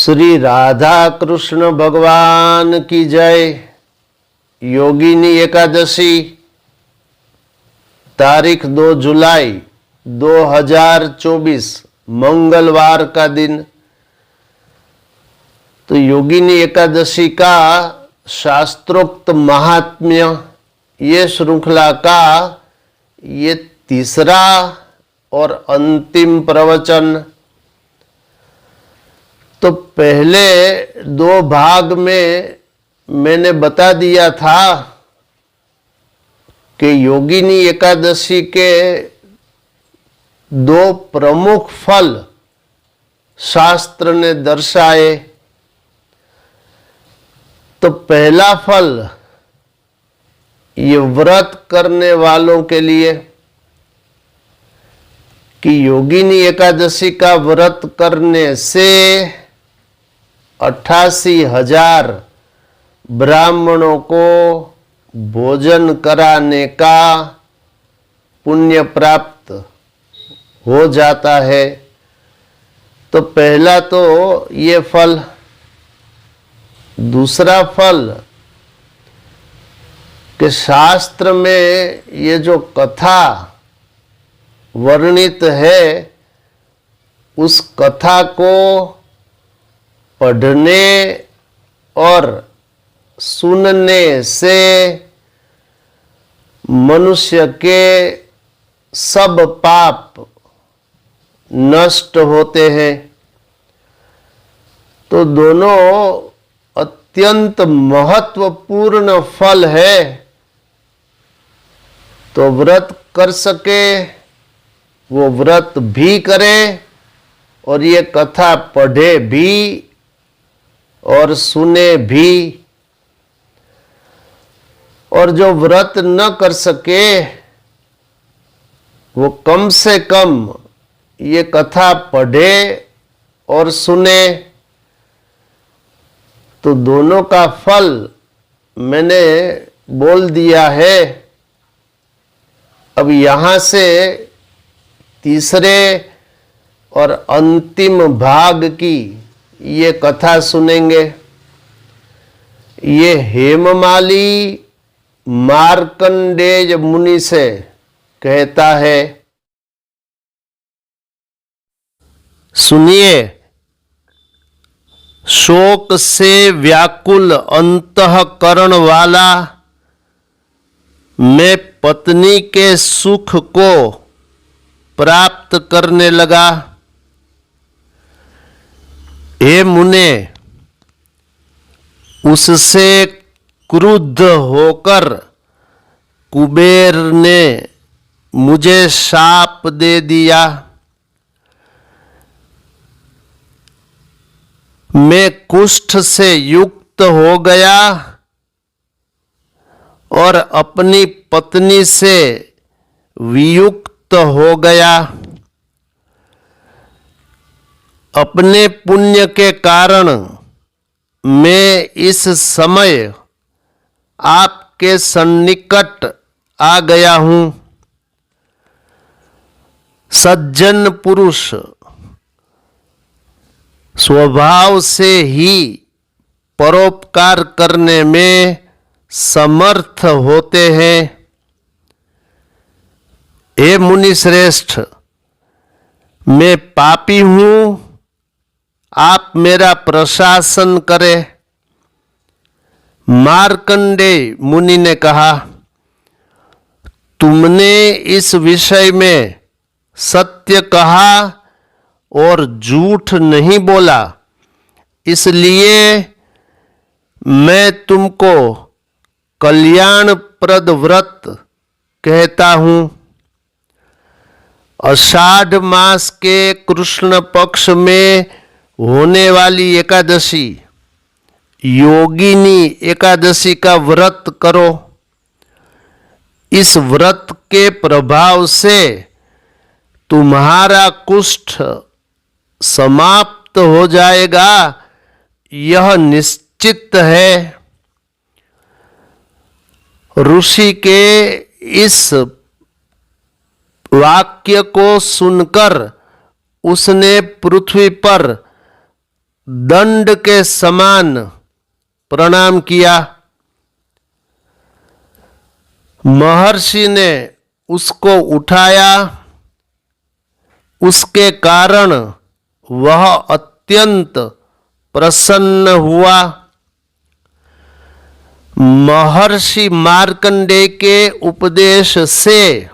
श्री राधा कृष्ण भगवान की जय। योगिनी एकादशी तारीख 2 जुलाई 2024 मंगलवार का दिन। तो योगिनी एकादशी का शास्त्रोक्त महात्म्य, ये श्रृंखला का ये तीसरा और अंतिम प्रवचन। तो पहले 2 भाग में मैंने बता दिया था कि योगिनी एकादशी के 2 प्रमुख फल शास्त्र ने दर्शाए। तो पहला फल ये व्रत करने वालों के लिए कि योगिनी एकादशी का व्रत करने से 88,000 ब्राह्मणों को भोजन कराने का पुण्य प्राप्त हो जाता है। तो पहला तो ये फल। दूसरा फल कि शास्त्र में ये जो कथा वर्णित है, उस कथा को पढ़ने और सुनने से मनुष्य के सब पाप नष्ट होते हैं। तो दोनों अत्यंत महत्वपूर्ण फल है। तो व्रत कर सके वो व्रत भी करे और ये कथा पढ़े भी और सुने भी। और जो व्रत न कर सके वो कम से कम ये कथा पढ़े और सुने। तो दोनों का फल मैंने बोल दिया है। अब यहां से तीसरे और अंतिम भाग की ये कथा सुनेंगे। ये हेममाली मार्कंडेय मुनि से कहता है। सुनिए। शोक से व्याकुल अंतःकरण वाला मैं पत्नी के सुख को प्राप्त करने लगा। हे मुने, उससे क्रुद्ध होकर कुबेर ने मुझे शाप दे दिया। मैं कुष्ठ से युक्त हो गया और अपनी पत्नी से वियुक्त हो गया। अपने पुण्य के कारण मैं इस समय आपके सन्निकट आ गया हूं। सज्जन पुरुष स्वभाव से ही परोपकार करने में समर्थ होते हैं। हे मुनि श्रेष्ठ, मैं पापी हूं, आप मेरा प्रशासन करें। मार्कंडेय मुनि ने कहा, तुमने इस विषय में सत्य कहा और झूठ नहीं बोला, इसलिए मैं तुमको कल्याणप्रद व्रत कहता हूं। आषाढ़ मास के कृष्ण पक्ष में होने वाली एकादशी योगिनी एकादशी का व्रत करो। इस व्रत के प्रभाव से तुम्हारा कुष्ठ समाप्त हो जाएगा, यह निश्चित है। ऋषि के इस वाक्य को सुनकर उसने पृथ्वी पर दंड के समान प्रणाम किया। महर्षि ने उसको उठाया। उसके कारण वह अत्यंत प्रसन्न हुआ। महर्षि मार्कंडेय के उपदेश से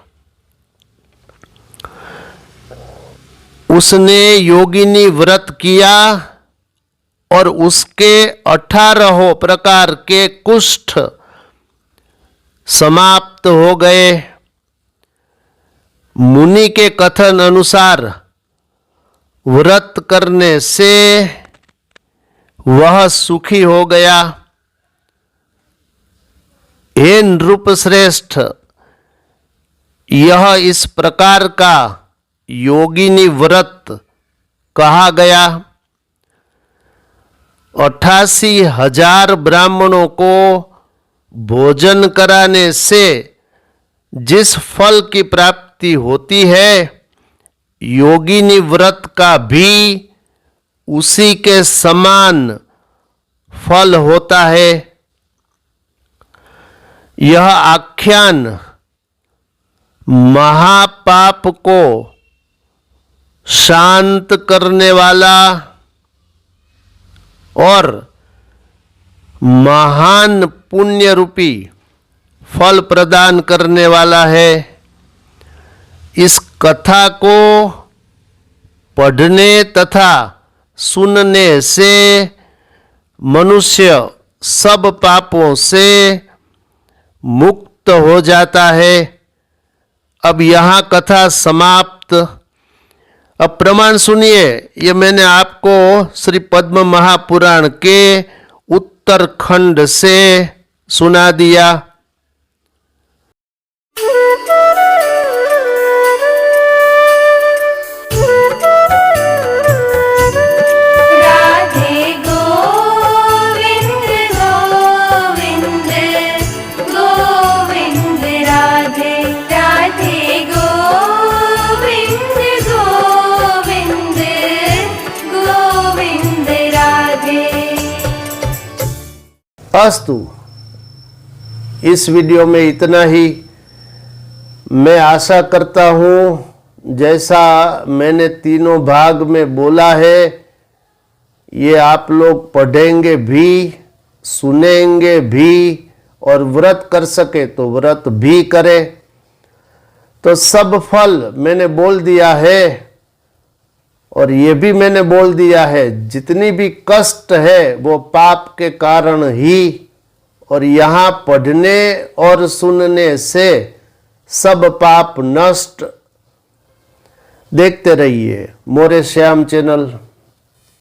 उसने योगिनी व्रत किया और उसके 18 प्रकार के कुष्ठ समाप्त हो गए। मुनि के कथन अनुसार व्रत करने से वह सुखी हो गया। हे नृप श्रेष्ठ, यह इस प्रकार का योगिनी व्रत कहा गया। 88,000 ब्राह्मणों को भोजन कराने से जिस फल की प्राप्ति होती है, योगिनी व्रत का भी उसी के समान फल होता है। यह आख्यान महापाप को शांत करने वाला और महान पुण्य रूपी फल प्रदान करने वाला है। इस कथा को पढ़ने तथा सुनने से मनुष्य सब पापों से मुक्त हो जाता है। अब यहाँ कथा समाप्त। अब प्रमाण सुनिए। ये मैंने आपको श्री पद्म महापुराण के उत्तरखंड से सुना दिया। अस्तु, इस वीडियो में इतना ही। मैं आशा करता हूँ जैसा मैंने तीनों भाग में बोला है, ये आप लोग पढ़ेंगे भी, सुनेंगे भी और व्रत कर सके तो व्रत भी करें। तो सब फल मैंने बोल दिया है और ये भी मैंने बोल दिया है, जितनी भी कष्ट है वो पाप के कारण ही, और यहाँ पढ़ने और सुनने से सब पाप नष्ट। देखते रहिए मोरे श्याम चैनल।